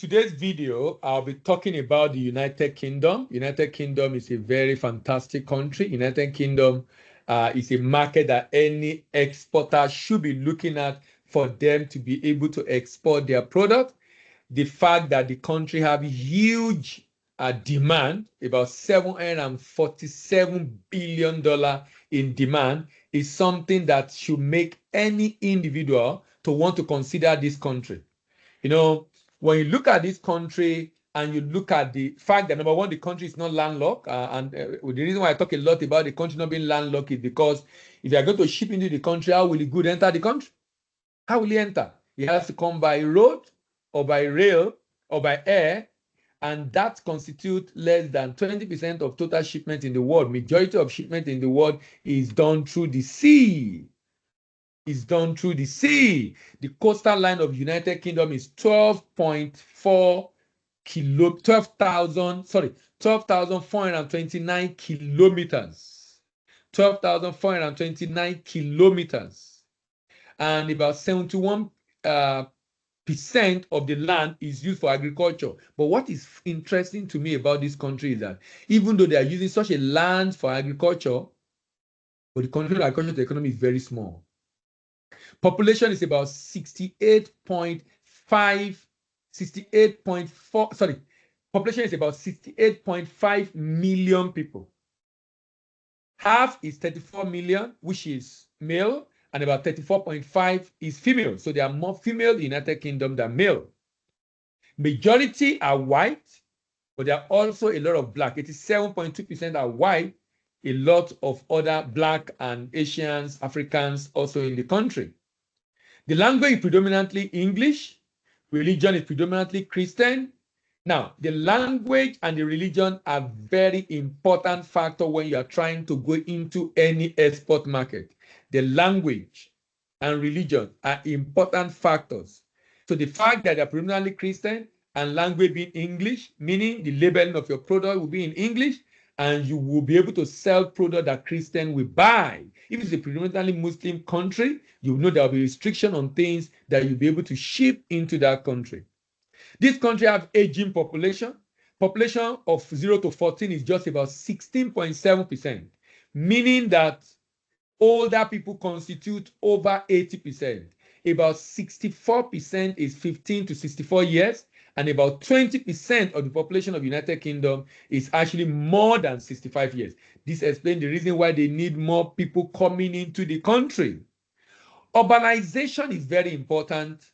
today's video, I'll be talking about the United Kingdom. United Kingdom is a very fantastic country. United Kingdom is a market that any exporter should be looking at for them to be able to export their product. The fact that the country have huge demand, about $747 billion in demand, is something that should make any individual to want to consider this country. You know, when you look at this country and you look at the fact that, number one, the country is not landlocked. The reason why I talk a lot about the country not being landlocked is because if you are going to ship into the country, how will the good enter the country? How will he enter? He has to come by road or by rail or by air, and that constitutes less than 20% of total shipment in the world. Majority of shipment in the world is done through the sea. The coastal line of United Kingdom is 12,429 kilometers. 12,429 kilometers. And about 71% of the land is used for agriculture. But what is interesting to me about this country is that even though they are using such a land for agriculture, but the country's agricultural economy is very small. Population is about 68.5 million people. Half is 34 million, which is male, and about 34.5 is female. So there are more female in the United Kingdom than male. Majority are white, but there are also a lot of black. 87.2% are white, a lot of other black and Asians, Africans also in the country. The language is predominantly English. Religion is predominantly Christian. Now, the language and the religion are very important factor when you are trying to go into any export market. The language and religion are important factors. So the fact that they're predominantly Christian and language being English, meaning the labeling of your product will be in English, and you will be able to sell product that Christian will buy. If it's a predominantly Muslim country, you know there will be restriction on things that you'll be able to ship into that country. This country have aging population. Population of 0 to 14 is just about 16.7%, meaning that older people constitute over 80%. About 64% is 15 to 64 years, and about 20% of the population of United Kingdom is actually more than 65 years. This explains the reason why they need more people coming into the country. Urbanization is very important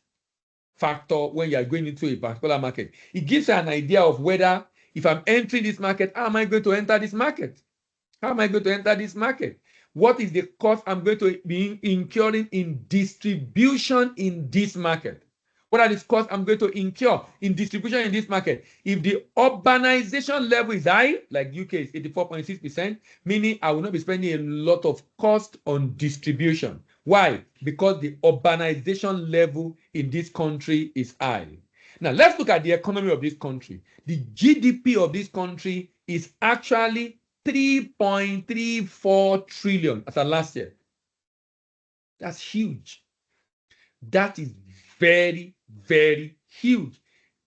factor when you are going into a particular market. It gives you an idea of whether, if I'm entering this market, how am I going to enter this market? How am I going to enter this market? What is the cost I'm going to be incurring in distribution in this market? What are the costs I'm going to incur in distribution in this market? If the urbanization level is high, like UK is 84.6%, meaning I will not be spending a lot of cost on distribution. Why? Because the urbanization level in this country is high. Now, let's look at the economy of this country. The GDP of this country is actually 3.34 trillion as of last year. That's huge. That is very, very huge.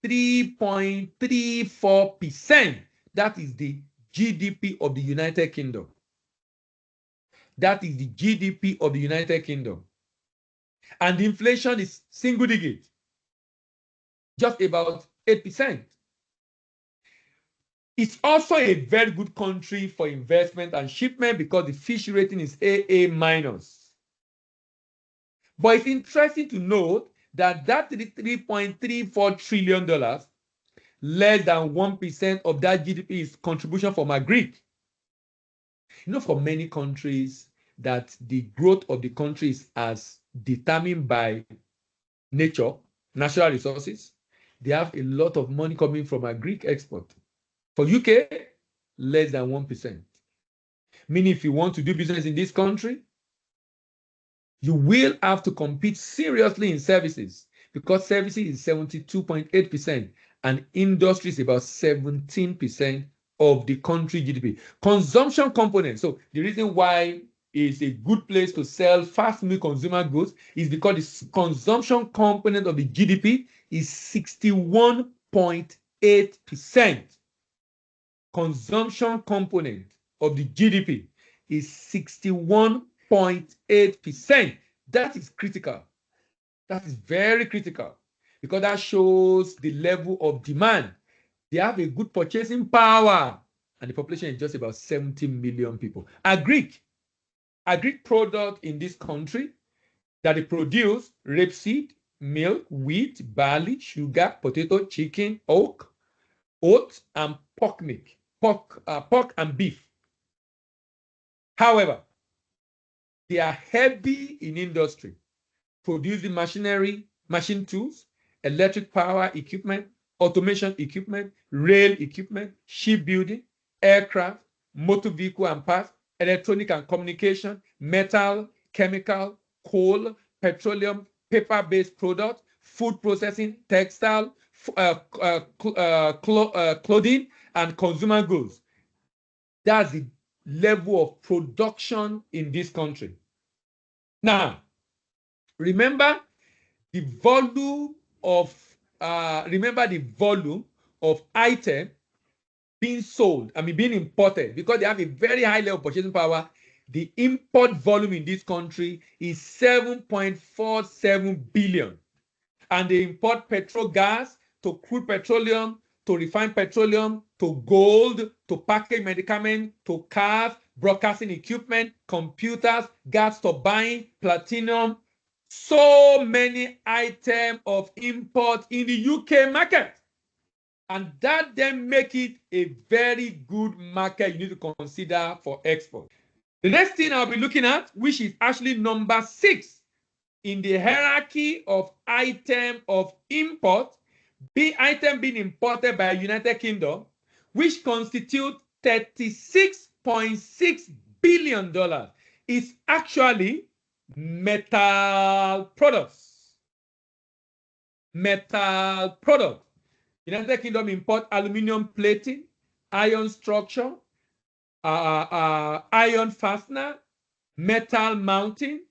3.34%. That is the GDP of the United Kingdom. That is the GDP of the United Kingdom. And the inflation is single digit, just about 8%. It's also a very good country for investment and shipment because the fish rating is AA-. But it's interesting to note that $3.34 trillion, less than 1% of that GDP is contribution from agri. You know, for many countries, that the growth of the country is as determined by nature, natural resources. They have a lot of money coming from agri export. For UK, less than 1%. Meaning if you want to do business in this country, you will have to compete seriously in services because services is 72.8% and industry is about 17% of the country GDP. Consumption component. So the reason why it's a good place to sell fast-moving consumer goods is because the consumption component of the GDP is 61 60.8%. Consumption component of the GDP is 61.8%. That is critical. That is very critical because that shows the level of demand. They have a good purchasing power, and the population is just about 70 million people. Agric product in this country that they produce: rapeseed, milk, wheat, barley, sugar, potato, chicken, oats, and pork and beef. However, they are heavy in industry, producing machinery, machine tools, electric power equipment, automation equipment, rail equipment, shipbuilding, aircraft, motor vehicle and parts, electronic and communication, metal, chemical, coal, petroleum, paper-based products, food processing, textile, clothing, and consumer goods. That's the level of production in this country. Now, remember the volume of item being sold, being imported, because they have a very high level of purchasing power. The import volume in this country is 7.47 billion, and they import petrol gas, to crude petroleum, to refined petroleum, to gold, to packaged medicament, to cars, broadcasting equipment, computers, gas turbine, platinum. So many items of import in the UK market. And that then make it a very good market you need to consider for export. The next thing I'll be looking at, which is actually number 6 in the hierarchy of item of import, item being imported by United Kingdom, which constitute $36.6 billion, is actually metal products. Metal products. United Kingdom import aluminum plating, iron structure, iron fastener, metal mounting,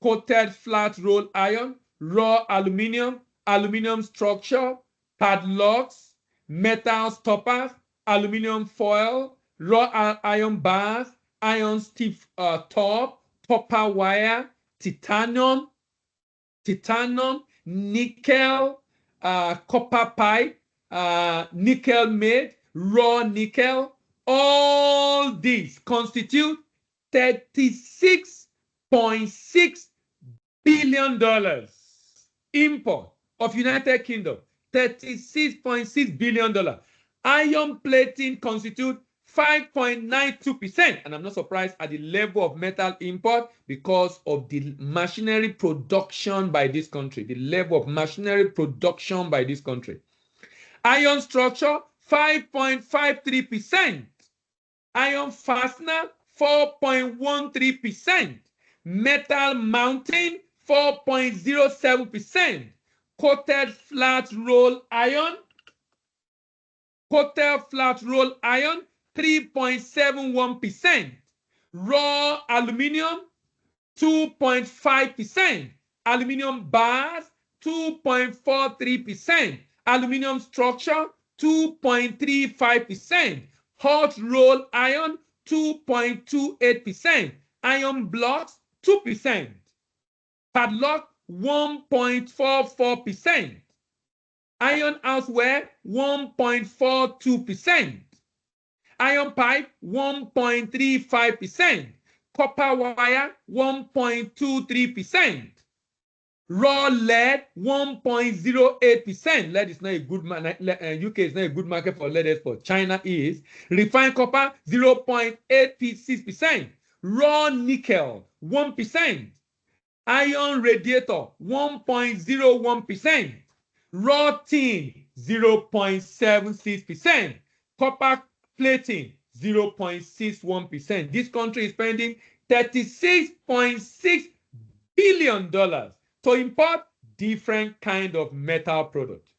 coated flat roll iron, raw aluminum, aluminum structure, padlocks, metal stoppers, aluminum foil, raw iron bars, iron stiff top, copper wire, titanium, nickel, copper pipe, nickel made, raw nickel. All these constitute $36.6 billion import of United Kingdom. $36.6 billion. Iron plating constitute 5.92%, and I'm not surprised at the level of metal import because of the machinery production by this country, the level of machinery production by this country. Iron structure, 5.53%. Iron fastener, 4.13%. Metal mounting, 4.07%. Coated flat roll iron, 3.71%. Raw aluminum, 2.5%. Aluminum bars, 2.43%. Aluminum structure, 2.35%. Hot roll iron, 2.28%. Iron blocks, 2%. Padlock, 1.44%. Iron houseware, 1.42%. Iron pipe, 1.35%. Copper wire, 1.23%. Raw lead, 1.08%. Lead is not a good UK is not a good market for lead export. China is. Refined copper, 0.86%. Raw nickel, 1%. Iron radiator, 1.01%. Raw tin, 0.76%. Copper plating, 0.61%. This country is spending $36.6 billion to import different kind of metal products.